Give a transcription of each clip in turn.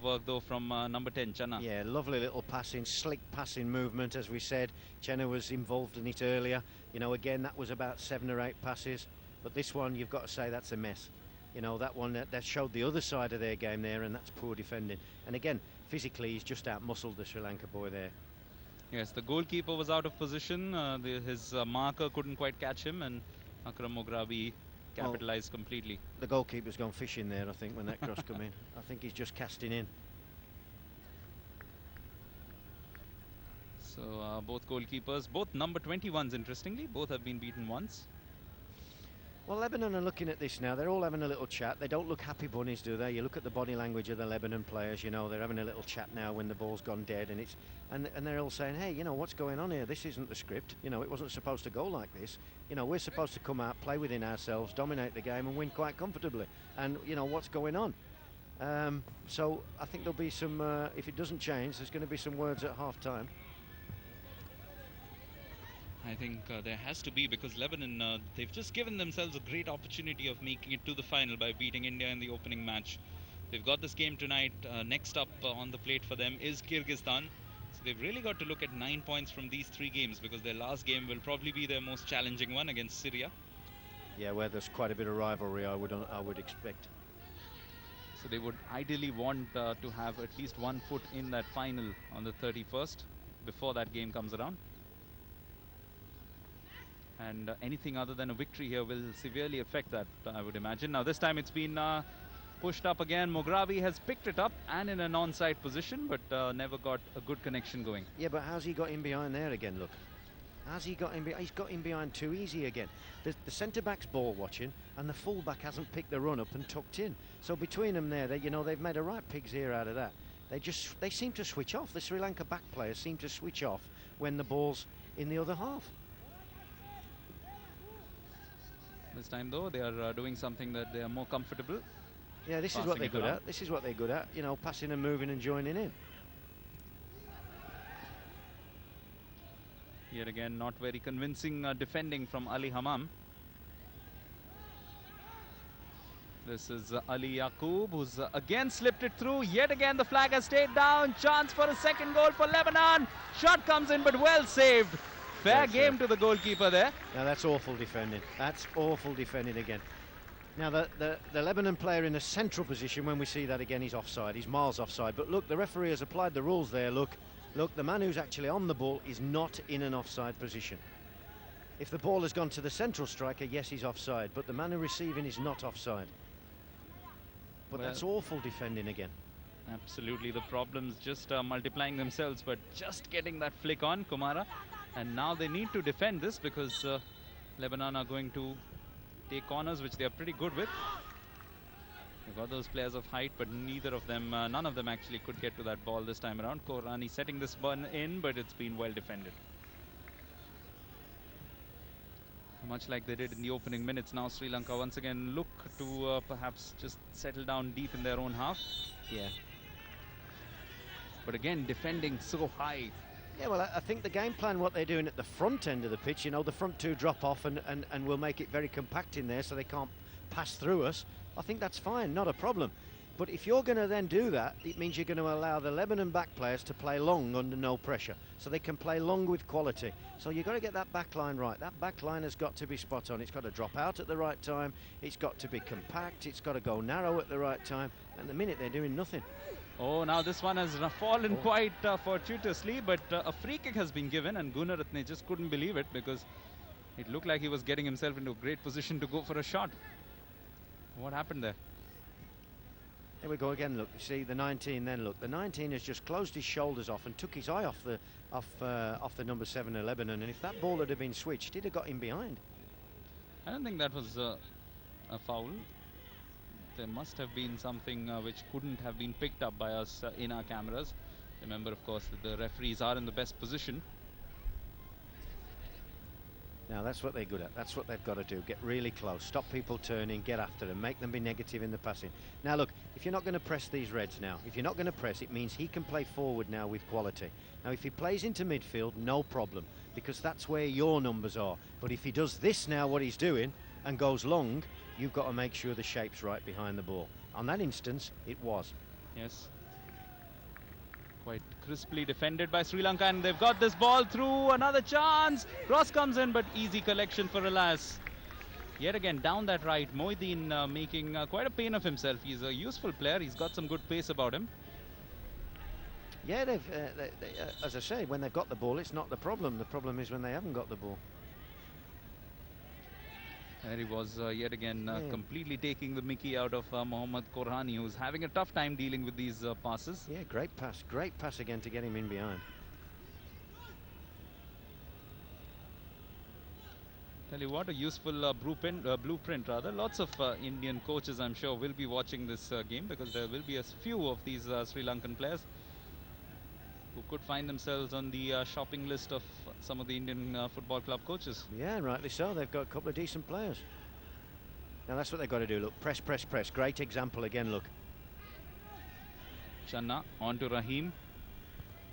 Work though from number 10, Channa. Yeah, lovely little passing, slick passing movement, as we said. Chenna was involved in it earlier. You know, again, that was about 7 or 8 passes. But this one, you've got to say that's a mess. You know, that one, that showed the other side of their game there, and that's poor defending. And again, physically, he's just out-muscled the Sri Lanka boy there. Yes, the goalkeeper was out of position. His marker couldn't quite catch him, and Akram Mograbi capitalized completely. The goalkeeper's gone fishing there, I think, when that cross come in. I think he's just casting in. So both goalkeepers, both number 21s, interestingly, both have been beaten once. Well, Lebanon are looking at this now. They're all having a little chat. They don't look happy bunnies, do they? You look at the body language of the Lebanon players, you know, they're having a little chat now when the ball's gone dead, and they're all saying, hey, you know, what's going on here? This isn't the script. You know, it wasn't supposed to go like this. You know, we're supposed to come out, play within ourselves, dominate the game and win quite comfortably. And, you know, what's going on? So I think there'll be some, if it doesn't change, there's going to be some words at half-time. I think there has to be, because Lebanon, they've just given themselves a great opportunity of making it to the final by beating India in the opening match. They've got this game tonight. Next up on the plate for them is Kyrgyzstan. So they've really got to look at 9 points from these 3 games, because their last game will probably be their most challenging one against Syria. Yeah, where there's quite a bit of rivalry, I would expect. So they would ideally want to have at least 1 foot in that final on the 31st before that game comes around. And anything other than a victory here will severely affect that, I would imagine. Now this time it's been pushed up again. Mograbi has picked it up and in an onside position, but never got a good connection going. Yeah, but how's he got in behind there again, look? How's he got in behind? He's got in behind too easy again. The centre-back's ball watching, and the full-back hasn't picked the run up and tucked in. So between them there, you know, they've made a right pig's ear out of that. They seem to switch off. The Sri Lanka back players seem to switch off when the ball's in the other half. This time, though, they are doing something that they are more comfortable. Yeah, this is what they're good at. This is what they're good at, you know, passing and moving and joining in. Yet again, not very convincing defending from Ali Hammam. This is Ali Yaqub, who's again slipped it through. Yet again, the flag has stayed down. Chance for a second goal for Lebanon. Shot comes in, but well saved. Fair game to the goalkeeper there. Now that's awful defending. That's awful defending again. Now the Lebanon player in a central position, when we see that again, he's offside. He's miles offside. But look, the referee has applied the rules there. Look, the man who's actually on the ball is not in an offside position. If the ball has gone to the central striker, yes, he's offside. But the man who's receiving is not offside. But that's awful defending again. Absolutely, the problems just multiplying themselves, but just getting that flick on Kumara. And now they need to defend this, because Lebanon are going to take corners, which they are pretty good with. They've got those players of height, but neither of them, none of them actually could get to that ball this time around. Korani setting this one in, but it's been well defended. Much like they did in the opening minutes, now Sri Lanka once again look to perhaps just settle down deep in their own half. Yeah. But again, defending so high. Yeah, well, I think the game plan, what they're doing at the front end of the pitch, you know, the front two drop off and we'll make it very compact in there so they can't pass through us. I think that's fine, not a problem. But if you're going to then do that, it means you're going to allow the Lebanon back players to play long under no pressure, so they can play long with quality. So you've got to get that back line right. That back line has got to be spot on. It's got to drop out at the right time. It's got to be compact. It's got to go narrow at the right time. And the minute they're doing nothing. Oh, now this one has fallen quite fortuitously, but a free kick has been given, and Gunaratne just couldn't believe it, because it looked like he was getting himself into a great position to go for a shot. What happened there? Here we go again, look, you see the 19 then, look. The 19 has just closed his shoulders off and took his eye off the number 7 of Lebanon, and if that ball had been switched, he'd have got him behind. I don't think that was a foul. There must have been something which couldn't have been picked up by us in our cameras. Remember, of course, that the referees are in the best position. Now that's what they're good at. That's what they've got to do. Get really close, stop people turning, get after them, make them be negative in the passing. Now look, if you're not going to press these Reds now, if you're not going to press, it means he can play forward now with quality. Now if he plays into midfield, no problem, because that's where your numbers are. But if he does this now, what he's doing, and goes long, you've got to make sure the shape's right behind the ball. On that instance, it was. Yes. Quite crisply defended by Sri Lanka, and they've got this ball through. Another chance. Cross comes in, but easy collection for Elias. Yet again, down that right, Moideen making quite a pain of himself. He's a useful player. He's got some good pace about him. Yeah, as I say, when they've got the ball, it's not the problem. The problem is when they haven't got the ball. There he was yet again completely taking the mickey out of Mohammad Korhani, who's having a tough time dealing with these passes. Yeah, great pass again to get him in behind. Tell you what, a useful blueprint rather. Lots of Indian coaches, I'm sure, will be watching this game, because there will be a few of these Sri Lankan players who could find themselves on the shopping list of some of the Indian football club coaches. Yeah, and rightly so. They've got a couple of decent players. Now that's what they've got to do. Look, press, press, press. Great example again, look. Channa on to Rahim.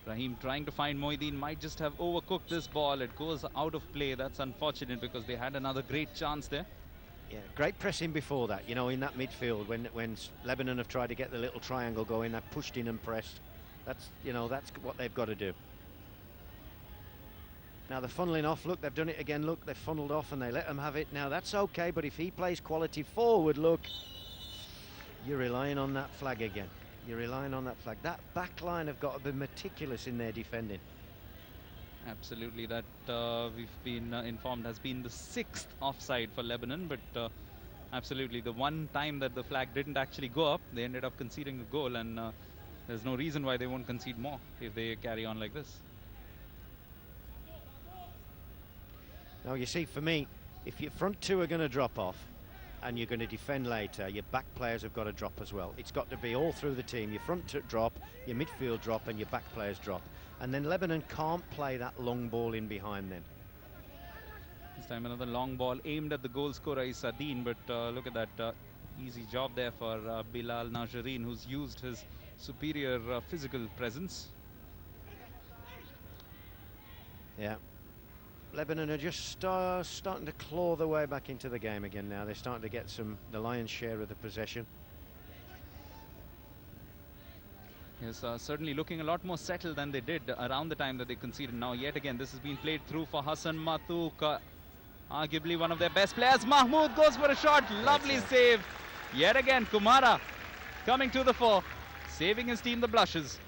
Rahim trying to find Moideen, might just have overcooked this ball. It goes out of play. That's unfortunate, because they had another great chance there. Yeah, great pressing before that, you know, in that midfield. When Lebanon have tried to get the little triangle going, they've pushed in and pressed. That's, you know, that's what they've got to do. Now they're funneling off. Look, they've done it again. Look, they've funneled off and they let them have it. Now that's okay, but if he plays quality forward, look, you're relying on that flag again. You're relying on that flag. That back line have got to be meticulous in their defending. Absolutely, that we've been informed has been the 6th offside for Lebanon, but absolutely the one time that the flag didn't actually go up, they ended up conceding a goal, and there's no reason why they won't concede more if they carry on like this. Now you see, for me, if your front two are going to drop off and you're going to defend later, your back players have got to drop as well. It's got to be all through the team. Your front drop, your midfield drop, and your back players drop. And then Lebanon can't play that long ball in behind them. This time another long ball aimed at the goal scorer Isadeen, but look at that easy job there for Bilal Najareen, who's used his superior physical presence. Yeah. Lebanon are just starting to claw their way back into the game again now. They're starting to get the lion's share of the possession. Yes, certainly looking a lot more settled than they did around the time that they conceded. Now yet again, this has been played through for Hassan Matuk, arguably one of their best players. Mahmood goes for a shot. Lovely save. Yet again, Kumara coming to the fore, saving his team the blushes.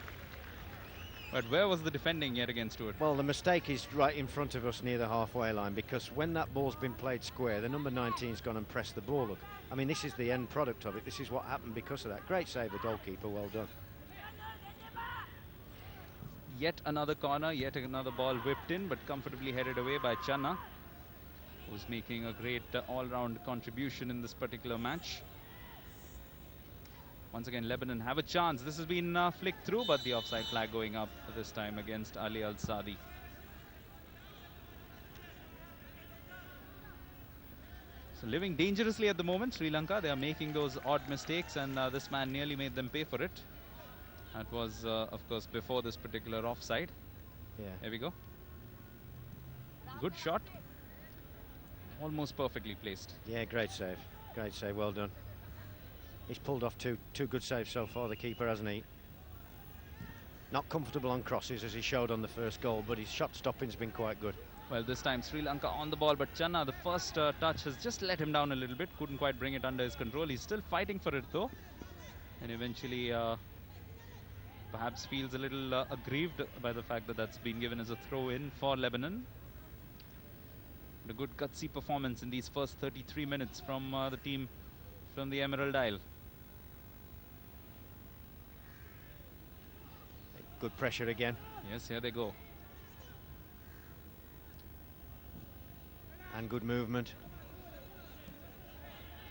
But where was the defending yet again, Stuart? Well, the mistake is right in front of us near the halfway line, because when that ball's been played square, the number 19's gone and pressed the ball. Look, I mean, this is the end product of it. This is what happened because of that. Great save, the goalkeeper. Well done. Yet another corner, yet another ball whipped in, but comfortably headed away by Channa, who's making a great all-round contribution in this particular match. Once again, Lebanon have a chance. This has been flicked through, but the offside flag going up this time against Ali Al-Sadi. So living dangerously at the moment, Sri Lanka. They are making those odd mistakes, and this man nearly made them pay for it. That was, of course, before this particular offside. Yeah. There we go. Good shot. Almost perfectly placed. Yeah, great save. Great save. Well done. He's pulled off two good saves so far, the keeper, hasn't he? Not comfortable on crosses, as he showed on the first goal, but his shot stopping's been quite good. Well, this time Sri Lanka on the ball, but Channa, the first touch has just let him down a little bit. Couldn't quite bring it under his control. He's still fighting for it, though. And eventually, perhaps feels a little aggrieved by the fact that that's been given as a throw-in for Lebanon. A good gutsy performance in these first 33 minutes from the team from the Emerald Isle. Good pressure again. Yes, here they go. And good movement.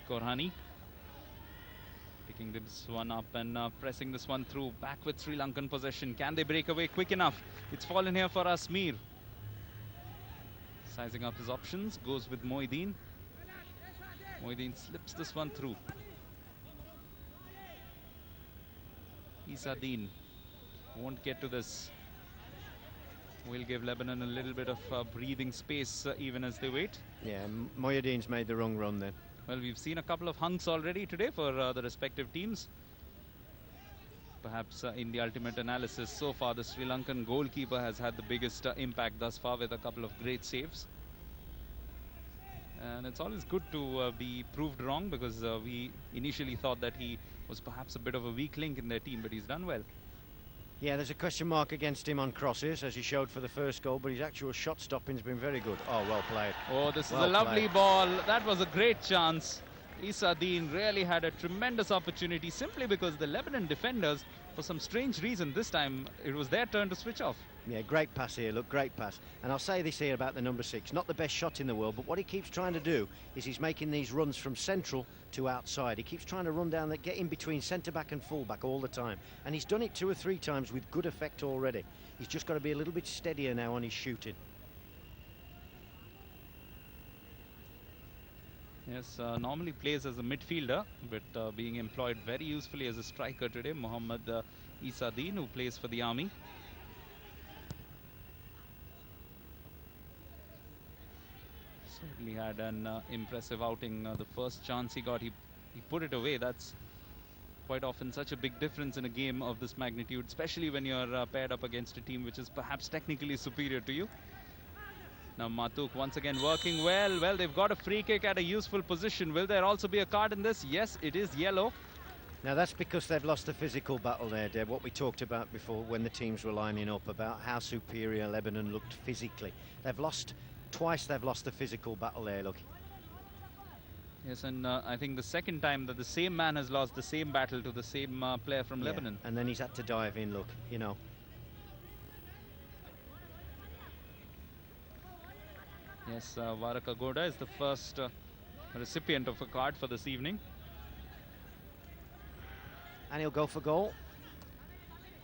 Korhani picking this one up and pressing this one through. Back with Sri Lankan possession. Can they break away quick enough? It's fallen here for Asmir. Sizing up his options. Goes with Moideen. Moideen slips this one through. Isadeen won't get to this. We'll give Lebanon a little bit of breathing space even as they wait. Yeah, Moyadeen's made the wrong run then. Well, we've seen a couple of hunks already today for the respective teams. Perhaps in the ultimate analysis so far, the Sri Lankan goalkeeper has had the biggest impact thus far with a couple of great saves. And it's always good to be proved wrong, because we initially thought that he was perhaps a bit of a weak link in their team, but he's done well. Yeah, there's a question mark against him on crosses, as he showed for the first goal, but his actual shot stopping's been very good. Oh, well played. Oh, this well is a lovely played. ball. That was a great chance. Isadeen really had a tremendous opportunity, simply because the Lebanon defenders, for some strange reason, this time it was their turn to switch off. Yeah, great pass here, look, great pass. And I'll say this here about the number 6, not the best shot in the world, but what he keeps trying to do is he's making these runs from central to outside. He keeps trying to run down, get in between centre-back and full-back all the time. And he's done it 2 or 3 times with good effect already. He's just got to be a little bit steadier now on his shooting. Yes, normally plays as a midfielder, but being employed very usefully as a striker today, Mohammad Isadeen, who plays for the Army. Certainly had an impressive outing. The first chance he got, he put it away. That's quite often such a big difference in a game of this magnitude, especially when you're paired up against a team which is perhaps technically superior to you. Now Matuk once again working well. Well, they've got a free kick at a useful position. Will there also be a card in this? Yes, it is yellow. Now that's because they've lost the physical battle there, Deb. What we talked about before when the teams were lining up, about how superior Lebanon looked physically. They've lost twice, they've lost the physical battle there, look. Yes, and I think the second time that the same man has lost the same battle to the same player from Lebanon. And then he's had to dive in, look, you know. Yes, Varaka Goda is the first recipient of a card for this evening. And he'll go for goal.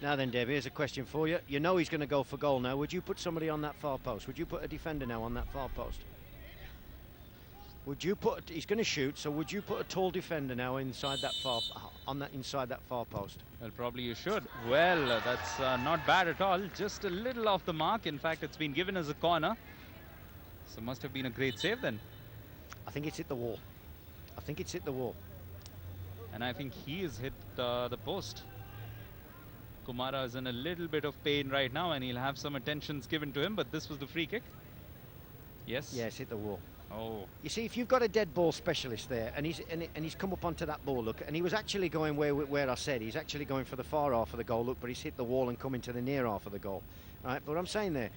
Now then, Dave, here's a question for you. You know he's going to go for goal now. Would you put somebody on that far post? Would you put a defender now on that far post? Would you put, he's going to shoot, so would you put a tall defender now inside that inside that far post? Well, probably you should. Well, that's not bad at all. Just a little off the mark. In fact, it's been given as a corner. So must have been a great save then. I think it's hit the wall. I think it's hit the wall. And I think he has hit the post. Kumara is in a little bit of pain right now, and he'll have some attentions given to him, but this was the free kick. Yes? Yes, hit the wall. Oh. You see, if you've got a dead ball specialist there, and he's come up onto that ball, look, and he was actually going where I said, he's actually going for the far half of the goal, look, but he's hit the wall and come into the near half of the goal. Right, but I'm saying there,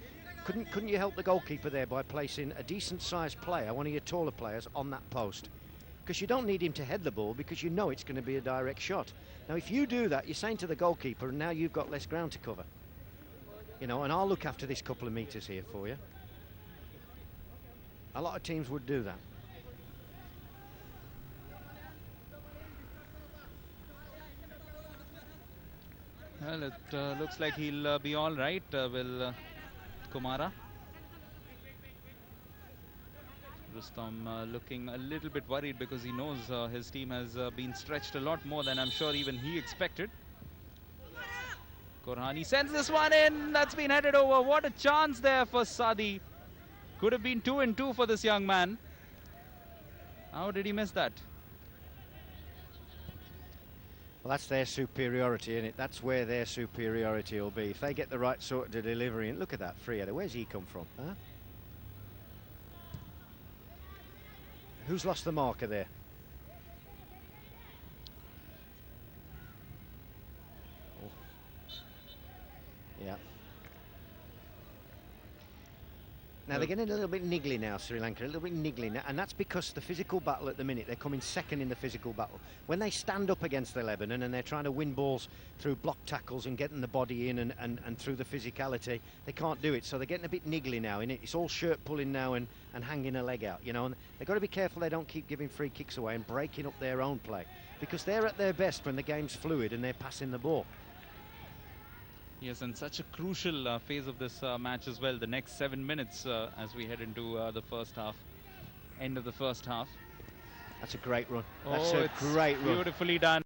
couldn't you help the goalkeeper there by placing a decent-sized player, one of your taller players, on that post? Because you don't need him to head the ball, because you know it's going to be a direct shot. Now, if you do that, you're saying to the goalkeeper, now you've got less ground to cover. You know, and I'll look after this couple of metres here for you. A lot of teams would do that. Well, it looks like he'll be all right, will Kumara. Rustam looking a little bit worried, because he knows his team has been stretched a lot more than I'm sure even he expected. Korhani sends this one in. That's been headed over. What a chance there for Sadi. Could have been 2 and 2 for this young man. How did he miss that? Well, that's their superiority, isn't it? That's where their superiority will be. If they get the right sort of delivery, and look at that free header. Where's he come from? Huh? Who's lost the marker there? Oh. Yeah. Now they're getting a little bit niggly now, Sri Lanka, a little bit niggly now, and that's because the physical battle at the minute, they're coming second in the physical battle. When they stand up against the Lebanon and they're trying to win balls through block tackles and getting the body in and through the physicality, they can't do it, so they're getting a bit niggly now, innit? It's all shirt pulling now and hanging a leg out, you know, and they've got to be careful they don't keep giving free kicks away and breaking up their own play, because they're at their best when the game's fluid and they're passing the ball. Yes, and such a crucial phase of this match as well. The next 7 minutes as we head into the first half, end of the first half. That's a great run. Oh, That's a great run. Beautifully done.